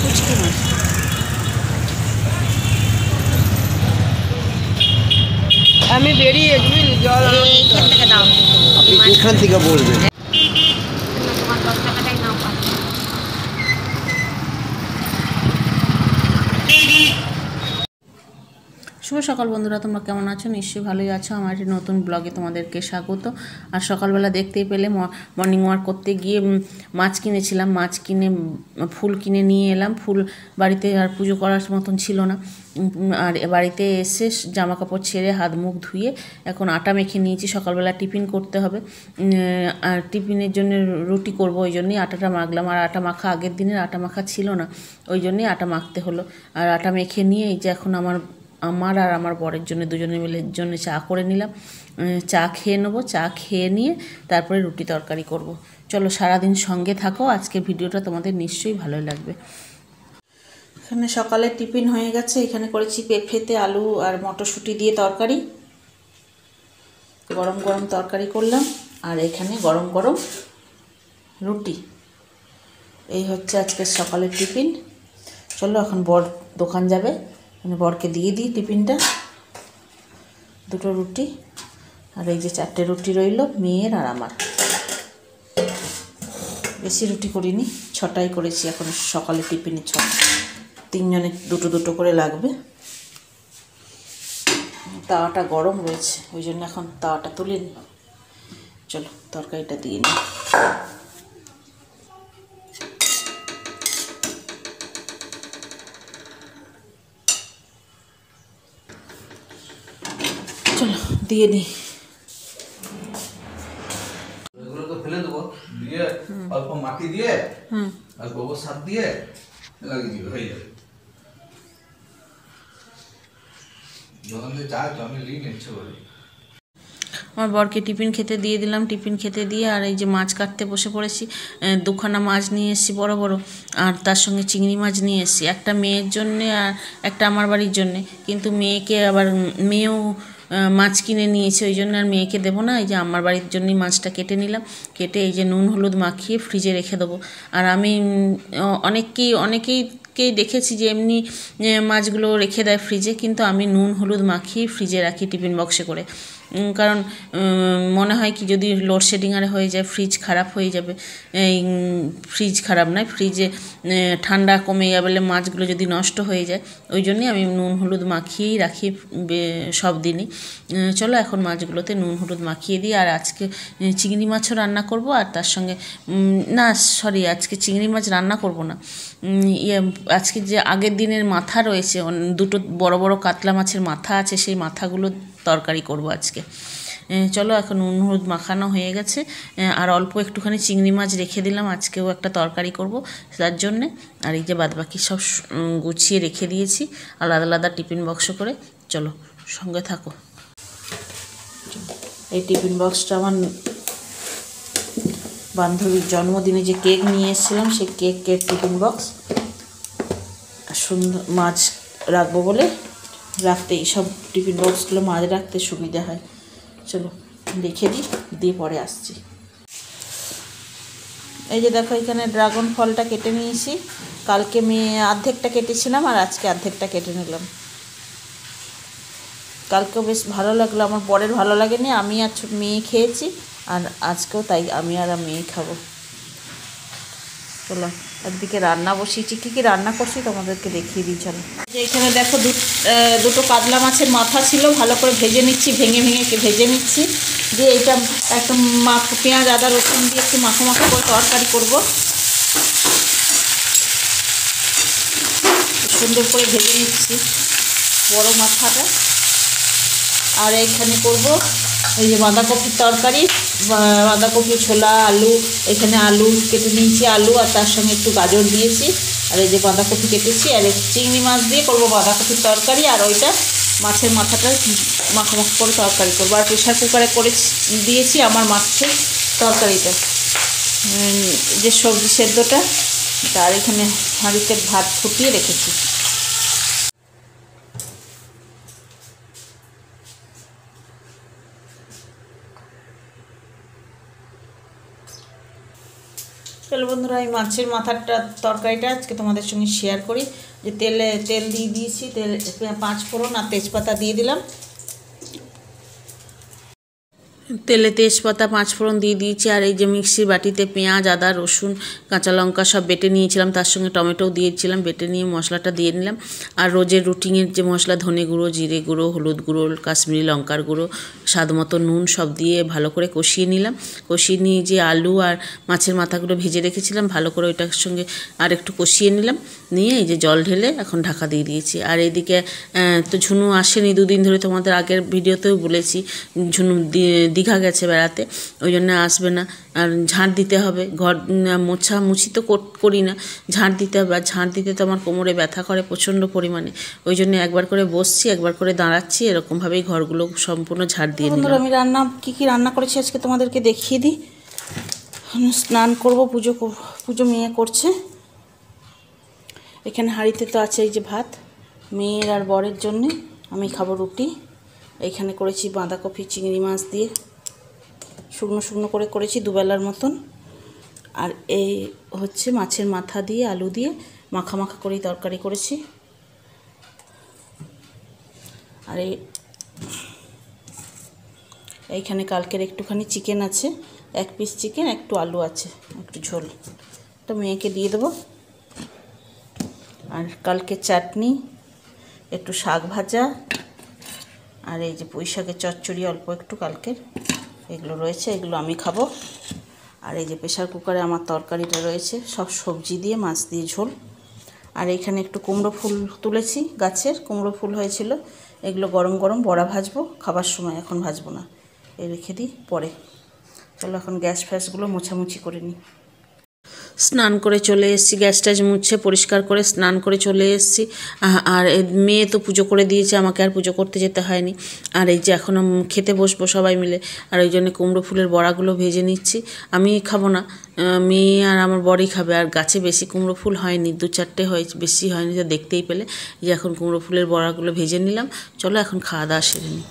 পুচকি মাছ। আমি বেরিয়ে জল এইখান থেকে দাও, আপনি এখান থেকে বলবেন। তোমার 10 টাকাটাই নাও। শুভ সকাল বন্ধুরা, তোমরা কেমন আছো? নিশ্চয়ই ভালোই আছো। আমার একটি নতুন ব্লগে তোমাদেরকে স্বাগত। আর সকালবেলা দেখতেই পেলে মর্নিং ওয়াক করতে গিয়ে মাছ কিনেছিলাম। মাছ কিনে ফুল কিনে নিয়ে এলাম। ফুল বাড়িতে আর পুজো করার মতন ছিল না। আর বাড়িতে এসে জামা কাপড় ছেড়ে হাত মুখ ধুয়ে এখন আটা মেখে নিয়েছি। সকালবেলা টিফিন করতে হবে, আর টিফিনের জন্য রুটি করব, ওই জন্যই আটাটা মাখলাম। আর আটা মাখা আগের দিনের আটা মাখা ছিল না, ওই জন্যই আটা মাখতে হলো। আর আটা মেখে নিয়ে এই যে এখন আমার আর আমার বরের জন্য দুজনে মিলে জন্য চা করে নিলাম। চা খেয়ে নেবো। চা খেয়ে নিয়ে তারপরে রুটি তরকারি করব। চলো সারাদিন সঙ্গে থাকো, আজকের ভিডিওটা তোমাদের নিশ্চয়ই ভালোই লাগবে। এখানে সকালে টিফিন হয়ে গেছে। এখানে করেছি পেঁপেতে আলু আর মটরশুঁটি দিয়ে তরকারি, গরম গরম তরকারি করলাম। আর এখানে গরম গরম রুটি। এই হচ্ছে আজকের সকালের টিফিন। চলো এখন বর দোকান যাবে, বরকে দিয়ে দিই টিফিনটা। দুটো রুটি আর এই যে 4টে রুটি রইল মেয়ের আর আমার। বেশি রুটি করিনি, 6টাই করেছি এখন সকালে টিফিনে। 6টা, 3 জনের দুটো দুটো করে লাগবে। তাওয়াটা গরম রয়েছে, ওই জন্য এখন তাওয়াটা তুলে নিই। চলো তরকারিটা দিয়ে নিই। চলো দিয়ে নিই। এগুলোকে ফেলে দেবো, দিয়ে অল্প মাটি দিয়ে আর গোবর সার দিয়ে লাগিয়ে দিবে, হয়ে যাবে। যখন চাই তো আমি লিখে ইচ্ছে করি। আমার বরকে টিফিন খেতে দিয়ে দিলাম। টিফিন খেতে দিয়ে আর এই যে মাছ কাটতে বসে পড়েছি। 2খানা মাছ নিয়ে এসেছি বড় বড়, আর তার সঙ্গে চিংড়ি মাছ নিয়ে এসেছি। একটা মেয়ের জন্যে আর একটা আমার বাড়ির জন্যে। কিন্তু মেয়েকে আবার মেয়েও মাছ কিনে নিয়েছে, ওই জন্য আর মেয়েকে দেবো না। এই যে আমার বাড়ির জন্যই মাছটা কেটে নিলাম। কেটে এই যে নুন হলুদ মাখিয়ে ফ্রিজে রেখে দেবো। আর আমি অনেকেই দেখেছি যে এমনি মাছগুলো রেখে দেয় ফ্রিজে, কিন্তু আমি নুন হলুদ মাখিয়ে ফ্রিজে রাখি টিফিন বক্সে করে। কারণ মনে হয় কি যদি লোডশেডিং আর হয়ে যায় ফ্রিজ খারাপ হয়ে যাবে। এই ফ্রিজ খারাপ নয়, ফ্রিজে ঠান্ডা কমে যাবে, মাছগুলো যদি নষ্ট হয়ে যায়। ওই জন্যই আমি নুন হলুদ মাখিয়েই রাখি সব দিনই। চলো এখন মাছগুলোতে নুন হলুদ মাখিয়ে দিই। আর আজকে চিংড়ি মাছও রান্না করব। আর তার সঙ্গে আজকে চিংড়ি মাছ রান্না করব না। আজকে যে আগের দিনের মাথা রয়েছে, দুটো বড় বড় কাতলা মাছের মাথা আছে, সেই মাথাগুলো তরকারি করব আজকে। চলো এখন নুন হলুদ মাখানো হয়ে গেছে। আর অল্প একটুখানি চিংড়ি মাছ রেখে দিলাম, আজকেও একটা তরকারি করব তার জন্যে। আর এই যে বাদবাকি সব গুছিয়ে রেখে দিয়েছি আলাদা আলাদা টিফিন বক্স করে। চলো সঙ্গে থাকো। এই টিফিন বক্সটা আমার বান্ধবীর জন্মদিনে যে কেক নিয়ে এসেছিলাম, সেই কেকের টিফিন বক্স। সুন্দর মাছ রাখবো বলে রাখতে, এইসব টিফিন বক্সগুলো মাছ রাখতে সুবিধা হয়। চলো রেখে দিই, দিয়ে পরে আসছি। এই যে দেখো এখানে ড্রাগন ফলটা কেটে নিয়েছি। কালকে অর্ধেকটা কেটেছিলাম আর আজকে অর্ধেকটা কেটে নিলাম। কালকেও বেশ ভালো লাগলো, আমার বরের ভালো লাগেনি, আমি আর মেয়ে খেয়েছি। আর আজকেও তাই আমি আর মেয়ে খাবো। চলো একদিকে রান্না বসিয়েছি, কী রান্না করছি তোমাদেরকে দেখিয়ে দিই। চলো এখানে দেখো দুটো কাতলা মাছের মাথা ছিল, ভালো করে ভেজে নিচ্ছি, ভেঙে ভেজে নিচ্ছি। দিয়ে এটা একদম পেঁয়াজ আদা রসুন দিয়ে একটু মাখো করে তরকারি করব। সুন্দর করে ভেজে নিচ্ছি বড় মাথাটা। আর এখানে করব এই যে বাঁধাকপির তরকারি, বাঁধাকপি ছোলা আলু, এখানে আলু কেটে নিয়েছি, আলু আর তার সঙ্গে একটু গাজর দিয়েছি। আর এই যে বাঁধাকপি কেটেছি, আর চিংড়ি মাছ দিয়ে করবো বাঁধাকপির তরকারি। আর ওইটা মাছের মাথাটা মাখো করে তরকারি করবো। আর প্রেশার কুকারে করে দিয়েছি আমার মাছের তরকারিটা, যে সবজি সেদ্ধটা। আর এখানে হাঁড়িতে ভাত ফুটিয়ে রেখেছি। চলো বন্ধুরা, এই মাছের মাথাটা তরকারিটা আজকে তোমাদের সঙ্গে শেয়ার করি। যে তেল দিয়ে দিয়েছি, তেল 5 ফোড়ন আর তেজপাতা দিয়ে দিলাম। তেলে তেজপাতা 5 ফোড়ন দিয়ে দিয়েছি। আর এই যে মিক্সির বাটিতে পেঁয়াজ, আদা, রসুন, কাঁচা লঙ্কা সব বেটে নিয়েছিলাম, তার সঙ্গে টমেটোও দিয়েছিলাম। বেটে নিয়ে মশলাটা দিয়ে নিলাম। আর রোজের রুটিনের যে মশলা, ধনে গুঁড়ো, জিরে গুঁড়ো, হলুদ গুঁড়ো, কাশ্মীরি লঙ্কার গুঁড়ো, স্বাদ মতো নুন সব দিয়ে ভালো করে কষিয়ে নিলাম। কষিয়ে নিয়ে যে আলু আর মাছের মাথাগুলো ভেজে রেখেছিলাম, ভালো করে ওইটার সঙ্গে আর একটু কষিয়ে নিলাম। নিয়ে এই যে জল ঢেলে এখন ঢাকা দিয়ে দিয়েছি। আর এইদিকে তো ঝুনু আসেনি 2 দিন ধরে, তোমাদের আগের ভিডিওতেও বলেছি। ঝুনু দীঘা গেছে বেড়াতে, ওই জন্য আসবে না। আর ঝাঁট দিতে হবে, ঘর মোছামুছি তো করি না, ঝাঁট দিতে হবে। আর ঝাঁট দিতে তো আমার কোমরে ব্যথা করে প্রচণ্ড পরিমাণে, ওই জন্য একবার করে বসছি, একবার করে দাঁড়াচ্ছি, এরকমভাবেই ঘরগুলো সম্পূর্ণ ঝাঁট দিয়ে নিলাম। আমি কী রান্না করেছি আজকে তোমাদেরকে দেখিয়ে দিই। স্নান করব, পুজো মেয়ে করছে। এখানে হাঁড়িতে তো আছে এই যে ভাত, মেয়ের আর বরের জন্যে, আমি খাবো রুটি। এইখানে করেছি বাঁধাকপি চিংড়ি মাছ দিয়ে, শুকনো করে করেছি 2 বেলার মতন। আর এই হচ্ছে মাছের মাথা দিয়ে আলু দিয়ে মাখা করেই তরকারি করেছি। আর এইখানে কালকের একটুখানি চিকেন আছে, 1 পিস চিকেন, একটু আলু আছে, একটু ঝোল, তো মেয়েকে দিয়ে দেবো। আর কালকে চাটনি, একটু শাক ভাজা, আর এই যে পুঁই শাকের চচ্চড়ি অল্প একটু কালকের, এগুলো রয়েছে, এগুলো আমি খাবো। আর এই যে প্রেশার কুকারে আমার তরকারিটা রয়েছে, সব সবজি দিয়ে মাছ দিয়ে ঝোল। আর এইখানে একটু কুমড়ো ফুল তুলেছি, গাছের কুমড়ো ফুল হয়েছিল, এগুলো গরম বড়া ভাজবো খাবার সময়, এখন ভাজবো না, রেখে দিই পরে। চলো এখন গ্যাস ফ্যাসগুলো মোছামুছি করে নিই। স্নান করে চলে এসেছি, গ্যাস ট্যাস মুছে পরিষ্কার করে স্নান করে চলে এসেছি। আর মেয়ে তো পুজো করে দিয়েছে, আমাকে আর পুজো করতে যেতে হয়নি। আর এই যে এখন খেতে বসবো সবাই মিলে, আর ওই জন্য কুমড়ো ফুলের বড়াগুলো ভেজে নিচ্ছি। আমি খাবো না, মেয়ে আর আমার বড়ই খাবে। আর গাছে বেশি কুমড়ো ফুল হয়নি, 2-4টে হয়েছে, বেশি হয়নি, তো দেখতেই পেলে। যে এখন কুমড়ো ফুলের বড়াগুলো ভেজে নিলাম। চলো এখন খাওয়া দাওয়া সেরে নিই।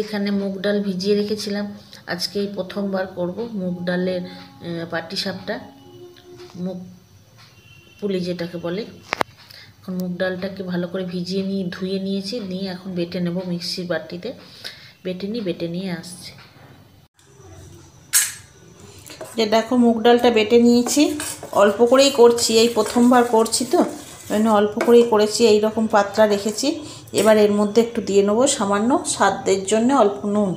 এখানে মুগ ডাল ভিজিয়ে রেখেছিলাম, আজকে এই প্রথমবার করব মুগ ডালের পাটিসাপটা, মুগ পুলি যেটাকে বলে। এখন মুগ ডালটাকে ভালো করে ভিজিয়ে নিয়ে ধুয়ে নিয়েছি, নিয়ে এখন বেটে নেব মিক্সির বাটিতে। বেটে নিয়ে আসছি। যে দেখো মুগ ডালটা বেটে নিয়েছি, অল্প করেই করছি, এই প্রথমবার করছি তো জন্য অল্প করেই করেছি, এই রকম পাতলা রেখেছি। এবার এর মধ্যে একটু দিয়ে নেবো সামান্য স্বাদের জন্য অল্প নুন।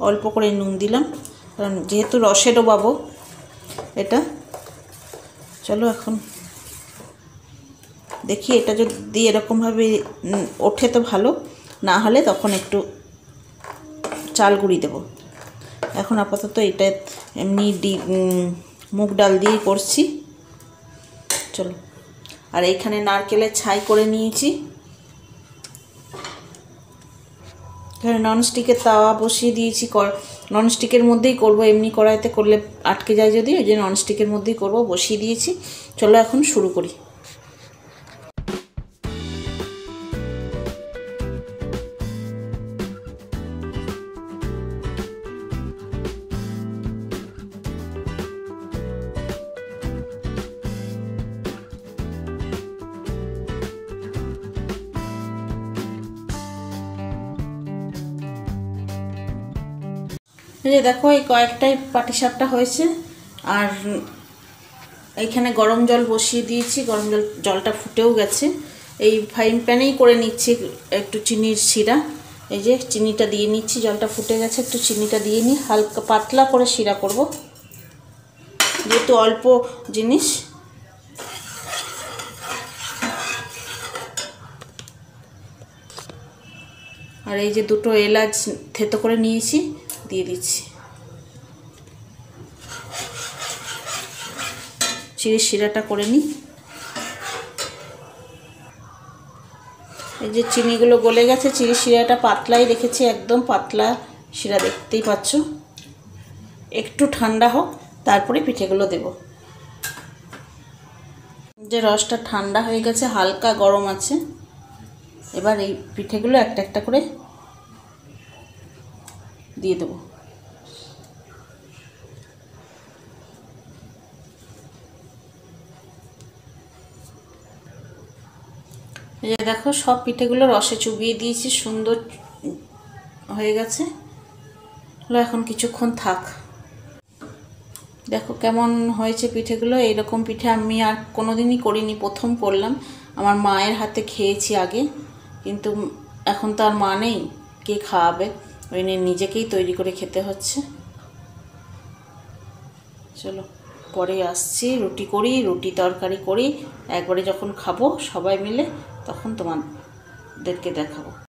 অল্প করে নুন দিলাম, কারণ যেহেতু রসে ডোবাবো এটা। চলো এখন দেখি, এটা যদি এরকমভাবে ওঠে তো ভালো, না হলে তখন একটু চাল গুঁড়ি দেবো। এখন আপাতত এটা এমনি মুগ ডাল দিয়েই করছি। চলো, আর এইখানে নারকেলের ছাই করে নিয়েছি। এখানে ননস্টিকের তাওয়া বসিয়ে দিয়েছি, ননস্টিকের মধ্যেই করব, এমনি কড়াইতে করলে আটকে যায় যদি, ওই যে ননস্টিকের মধ্যেই করব, বসিয়ে দিয়েছি। চলো এখন শুরু করি। এই যে দেখো, এই কয়েকটাই পাটিসাপটা হয়েছে। আর এইখানে গরম জল বসিয়ে দিয়েছি, গরম জলটা ফুটেও গেছে। এই ফ্রাইং প্যানেই করে নিচ্ছি একটু চিনির শিরা। এই যে চিনিটা দিয়ে নিচ্ছি, জলটা ফুটে গেছে, একটু চিনিটা দিয়ে নিই, হালকা পাতলা করে শিরা করব, যেহেতু অল্প জিনিস। আর এই যে 2টো এলাচ থেতো করে নিয়েছি, দিয়ে দিচ্ছি। চিনির শিরাটা করে নিই। এই যে চিনিগুলো গলে গেছে, চিনি শিরাটা পাতলাই রেখেছি, একদম পাতলা শিরা, দেখতেই পাচ্ছ। একটু ঠান্ডা হোক, তারপরে পিঠেগুলো দেব। যে রসটা ঠান্ডা হয়ে গেছে, হালকা গরম আছে। এবার এই পিঠেগুলো একটা একটা করে দিয়ে দেবো। এই যে দেখো, সব পিঠেগুলো রসে চুবিয়ে দিয়েছি, সুন্দর হয়ে গেছে। এখন কিছুক্ষণ থাক। দেখো কেমন হয়েছে পিঠেগুলো। এইরকম পিঠে আমি আর কোনোদিনই করিনি, প্রথম করলাম। আমার মায়ের হাতে খেয়েছি আগে, কিন্তু এখন তো আর মা নেই, কে খাওয়াবে, ওই নিয়ে নিজেকেই তৈরি করে খেতে হচ্ছে। চলো পরে আসছি, রুটি করি, রুটি তরকারি করি, একবারে যখন খাবো সবাই মিলে তখন তোমাদেরকে দেখাবো।